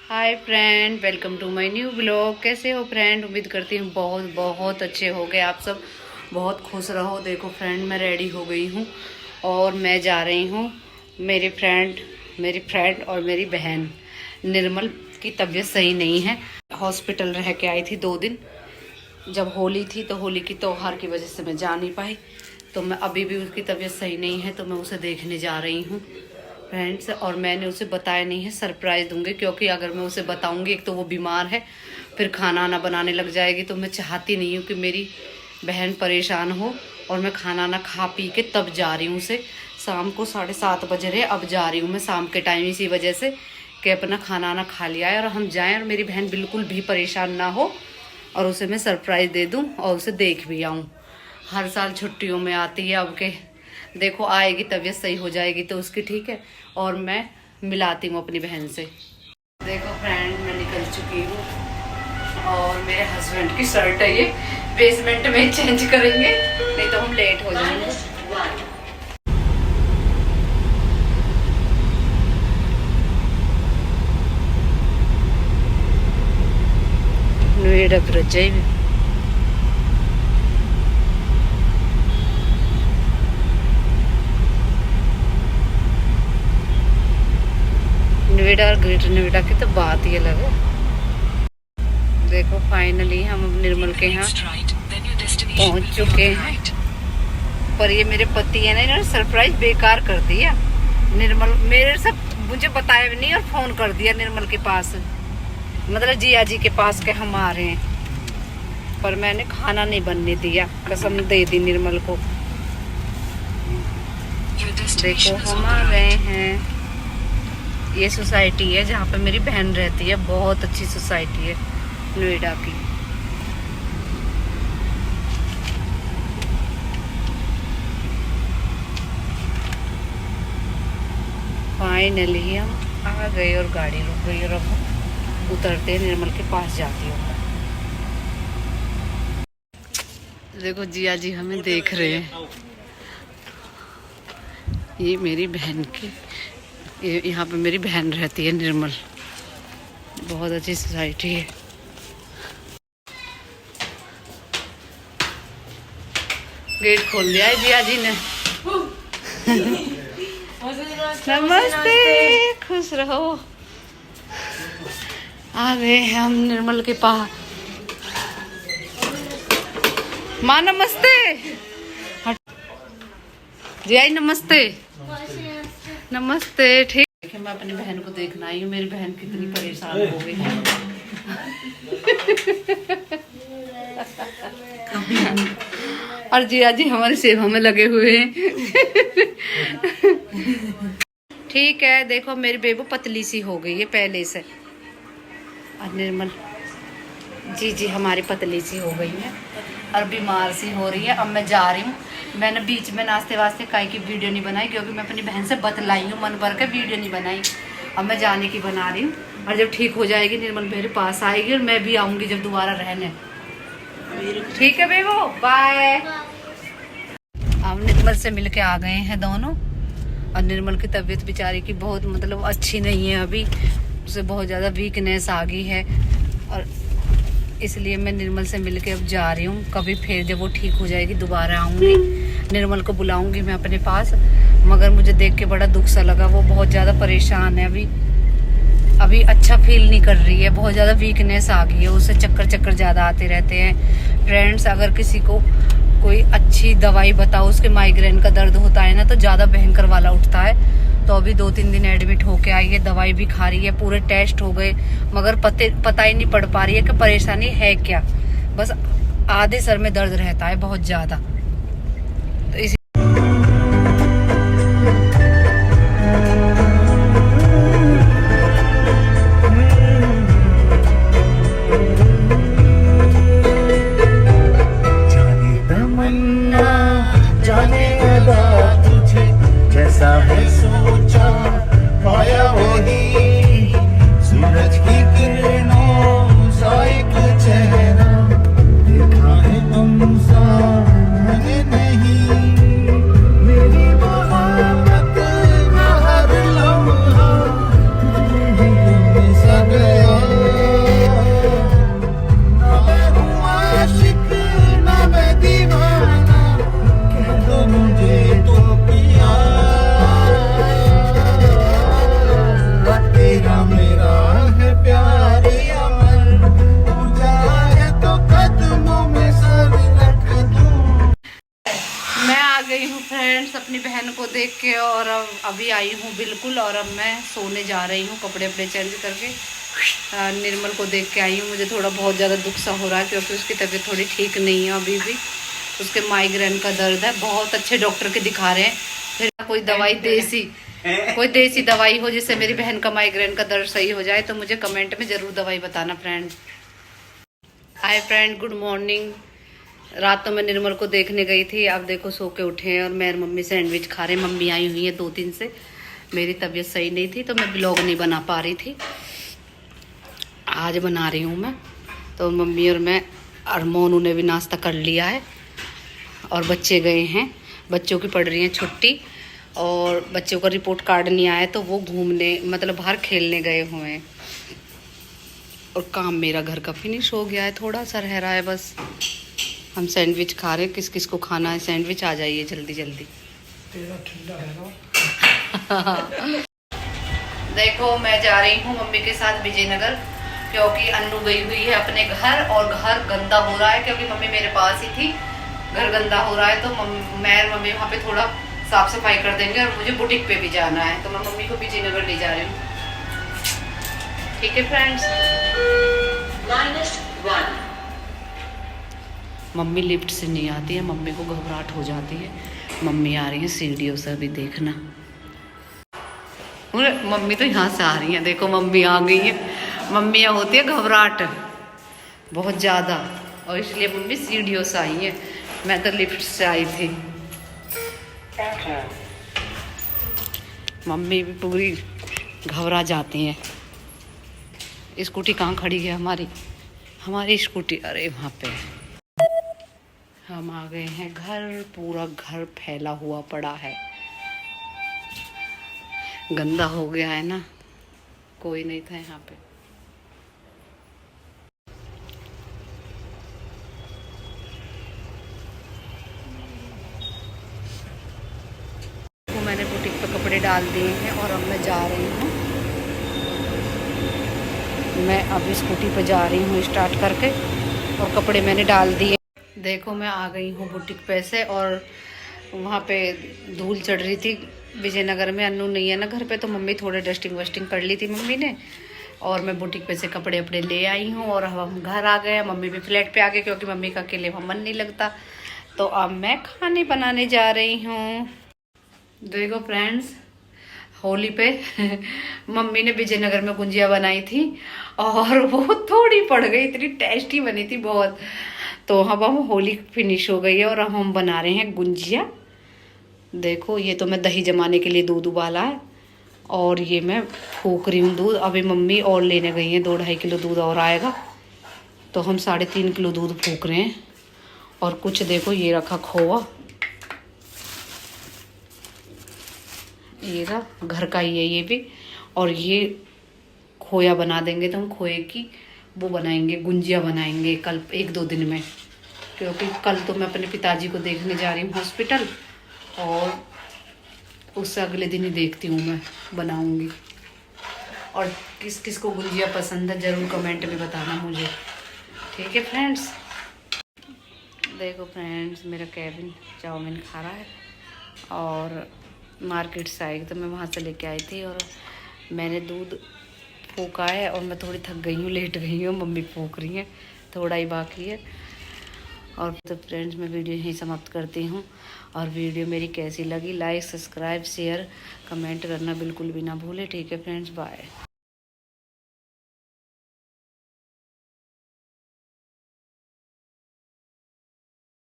Hi friend, welcome to my new blog. कैसे हो friend? उम्मीद करती हूँ बहुत बहुत अच्छे हो गए आप सब। बहुत खुश रहो। देखो फ्रेंड, मैं रेडी हो गई हूँ और मैं जा रही हूँ। मेरी फ्रेंड और मेरी बहन निर्मल की तबीयत सही नहीं है। हॉस्पिटल रह के आई थी 2 दिन। जब होली थी तो होली की त्योहार की वजह से मैं जा नहीं पाई। तो मैं अभी भी उसकी तबीयत सही नहीं है, तो मैं उसे देखने जा रही हूँ फ्रेंड्स। और मैंने उसे बताया नहीं है, सरप्राइज़ दूंगी, क्योंकि अगर मैं उसे बताऊंगी, एक तो वो बीमार है, फिर खाना आना बनाने लग जाएगी। तो मैं चाहती नहीं हूँ कि मेरी बहन परेशान हो। और मैं खाना ना खा पी के तब जा रही हूँ उसे। शाम को 7:30 बज रहे, अब जा रही हूँ मैं शाम के टाइम, इसी वजह से कि अपना खाना ना खा लिया है और हम जाएँ और मेरी बहन बिल्कुल भी परेशान ना हो और उसे मैं सरप्राइज़ दे दूँ और उसे देख भी आऊँ। हर साल छुट्टियों में आती है, अब के देखो आएगी, तबीयत सही हो जाएगी तो उसकी, ठीक है। और मैं मिलाती हूँ अपनी बहन से। देखो फ्रेंड, मैं निकल चुकी हूँ और मेरे हस्बैंड की शर्ट है ये, बेसमेंट में चेंज करेंगे, नहीं तो हम लेट हो जाएंगे। नोएडा पर जाइए। नोएडा और ग्रेटर नोएडा की तो बात ही अलग है। देखो फाइनली हम निर्मल के यहाँ पहुँच चुके हैं। पर ये मेरे पति है ना, इन्होंने सरप्राइज बेकार कर दिया। निर्मल मेरे से मुझे बताया भी नहीं और फोन कर दिया निर्मल के पास, मतलब जिया जी के पास के हम आ रहे हैं। पर मैंने खाना नहीं बनने दिया, कसम दे दी निर्मल को। देखो हम आ गए हैं। ये सोसाइटी है जहाँ पे मेरी बहन रहती है, बहुत अच्छी सोसाइटी है नोएडा की। फाइनली हम आ गए और गाड़ी रुक गई और अब उतरते निर्मल के पास जाती हूँ। देखो जिया जी हमें देख रहे हैं। ये मेरी बहन की, यहाँ पे मेरी बहन रहती है निर्मल, बहुत अच्छी सोसाइटी है। गेट खोल दिया है जिया जी ने। नमस्ते, खुश रहो। आ गए हैं हम निर्मल के पास। माँ नमस्ते। जिया नमस्ते। नमस्ते। ठीक है, मैं अपनी बहन को देखना आई हूँ। मेरी बहन कितनी परेशान हो गई है। और जिया जी हमारी सेवा में लगे हुए हैं। ठीक है, देखो मेरी बेबू पतली सी हो गई है पहले से। और निर्मल जी हमारी पतली सी हो गई है और बीमार सी हो रही है। अब मैं जा रही हूँ। मैंने बीच में नाश्ते वास्ते काहे की वीडियो नहीं बनाई, क्योंकि मैं अपनी बहन से बतलाई हूँ, मन भर के वीडियो नहीं बनाई। अब मैं जाने की बना रही हूँ और जब ठीक हो जाएगी निर्मल मेरे पास आएगी और मैं भी आऊँगी जब दोबारा रहने। ठीक है बेबो, बाय। हम निर्मल से मिल के आ गए हैं दोनों। और निर्मल की तबीयत बेचारी की बहुत मतलब अच्छी नहीं है अभी, उसे बहुत ज़्यादा वीकनेस आ गई है। और इसलिए मैं निर्मल से मिलके अब जा रही हूँ। कभी फिर जब वो ठीक हो जाएगी दोबारा आऊँगी, निर्मल को बुलाऊंगी मैं अपने पास। मगर मुझे देख के बड़ा दुख सा लगा, वो बहुत ज़्यादा परेशान है अभी अच्छा फील नहीं कर रही है, बहुत ज़्यादा वीकनेस आ गई है, उसे चक्कर ज़्यादा आते रहते हैं। फ्रेंड्स, अगर किसी को कोई अच्छी दवाई बताओ, उसके माइग्रेन का दर्द होता है ना तो ज़्यादा भयंकर वाला उठता है। तो अभी 2-3 दिन एडमिट होके आई है, दवाई भी खा रही है, पूरे टेस्ट हो गए, मगर पता ही नहीं पड़ पा रही है कि परेशानी है क्या। बस आधे सर में दर्द रहता है बहुत ज़्यादा। तो इस जैसा है सोचा पाया वही, सूरज की किरणों सा एक चेहरा देखा है तुम सा देख के और अब अभी आई हूँ बिल्कुल, और अब मैं सोने जा रही हूँ कपड़े वपड़े चेंज करके। निर्मल को देख के आई हूँ, मुझे थोड़ा बहुत ज़्यादा दुख सा हो रहा है क्योंकि उसकी तबीयत थोड़ी ठीक नहीं है अभी भी। उसके माइग्रेन का दर्द है, बहुत अच्छे डॉक्टर के दिखा रहे हैं। फिर कोई दवाई देसी दवाई हो जिससे मेरी बहन का माइग्रेन का दर्द सही हो जाए तो मुझे कमेंट में ज़रूर दवाई बताना friend. Hi friend, good morning. रात तो मैं निर्मल को देखने गई थी, अब देखो सो के उठे हैं और मैं और मम्मी सैंडविच खा रहे हैं। मम्मी आई हुई है 2-3 से, मेरी तबीयत सही नहीं थी तो मैं ब्लॉग नहीं बना पा रही थी, आज बना रही हूँ मैं। तो मम्मी और मैं और मोनू ने भी नाश्ता कर लिया है और बच्चे गए हैं, बच्चों की पड़ रही है छुट्टी और बच्चों का रिपोर्ट कार्ड नहीं आया तो वो घूमने मतलब बाहर खेलने गए हुए हैं। और काम मेरा घर का फिनिश हो गया है, थोड़ा सा रह रहा है बस। हम सैंडविच खा रहे हैं, किस किस को खाना है सैंडविच, आ जाइए जल्दी जल्दी। तेरा ठंडा है ना। देखो मैं जा रही हूँ मम्मी के साथ विजयनगर क्योंकि अन्नू गई हुई है अपने घर और घर गंदा हो रहा है क्योंकि मम्मी मेरे पास ही थी। घर गंदा हो रहा है तो मैं और मम्मी वहाँ पे थोड़ा साफ सफाई कर देंगे और मुझे बुटीक पे भी जाना है तो मैं मम्मी को विजयनगर ले जा रही हूँ। ठीक है फ्रेंड्स। -1 मम्मी लिफ्ट से नहीं आती है, मम्मी को घबराहट हो जाती है। मम्मी आ रही है सीढ़ियों से, अभी देखना। मम्मी तो यहाँ से आ रही है, देखो मम्मी आ गई है। मम्मी यहाँ होती है घबराहट बहुत ज़्यादा और इसलिए मम्मी सीढ़ियों से आई है, मैं तो लिफ्ट से आई थी। मम्मी भी पूरी घबरा जाती हैं। स्कूटी कहाँ खड़ी है हमारी स्कूटी, अरे वहाँ पे। हम आ गए हैं घर, पूरा घर फैला हुआ पड़ा है, गंदा हो गया है ना, कोई नहीं था यहाँ पे। तो मैंने बुटीक पे कपड़े डाल दिए हैं और अब मैं जा रही हूँ। मैं अभी स्कूटी पे जा रही हूँ स्टार्ट करके और कपड़े मैंने डाल दिए। देखो मैं आ गई हूँ बुटीक पे से और वहाँ पे धूल चढ़ रही थी विजयनगर में। अन्नू नहीं है ना घर पे तो मम्मी थोड़े डस्टिंग वस्टिंग कर ली थी मम्मी ने और मैं बुटीक पे से कपड़े वपड़े ले आई हूँ और हम घर आ गए। मम्मी भी फ्लैट पे आ गए क्योंकि मम्मी का अकेले वहाँ मन नहीं लगता। तो अब मैं खाने बनाने जा रही हूँ। देखो फ्रेंड्स, होली पे मम्मी ने विजयनगर में गुंजिया बनाई थी और वो थोड़ी पड़ गई, इतनी टेस्टी बनी थी बहुत। तो अब हम होली फिनिश हो गई है और अब हम बना रहे हैं गुंजिया। देखो ये तो मैं दही जमाने के लिए दूध उबाला है और ये मैं फूक रही हूँ दूध। अभी मम्मी और लेने गई हैं, 2-2.5 किलो दूध और आएगा तो हम 3.5 किलो दूध फूक रहे हैं। और कुछ देखो ये रखा खोआ, ये रहा घर का ही है ये भी। और ये खोया बना देंगे तो हम खोए की वो बनाएंगे, गुंजिया बनाएंगे कल 1-2 दिन में, क्योंकि कल तो मैं अपने पिताजी को देखने जा रही हूँ हॉस्पिटल और उससे अगले दिन ही देखती हूँ मैं बनाऊँगी। और किस किस को गुंजिया पसंद है ज़रूर कमेंट में बताना मुझे। ठीक है फ्रेंड्स। देखो फ्रेंड्स, मेरा केविन चाउमीन खा रहा है और मार्केट से आई तो मैं वहाँ से लेके आई थी और मैंने दूध फूका है और मैं थोड़ी थक गई हूँ, लेट गई हूँ। मम्मी फूक रही हैं, थोड़ा ही बाकी है। और तो फ्रेंड्स मैं वीडियो यहीं समाप्त करती हूँ और वीडियो मेरी कैसी लगी लाइक सब्सक्राइब शेयर कमेंट करना बिल्कुल भी ना भूले। ठीक है फ्रेंड्स, बाय।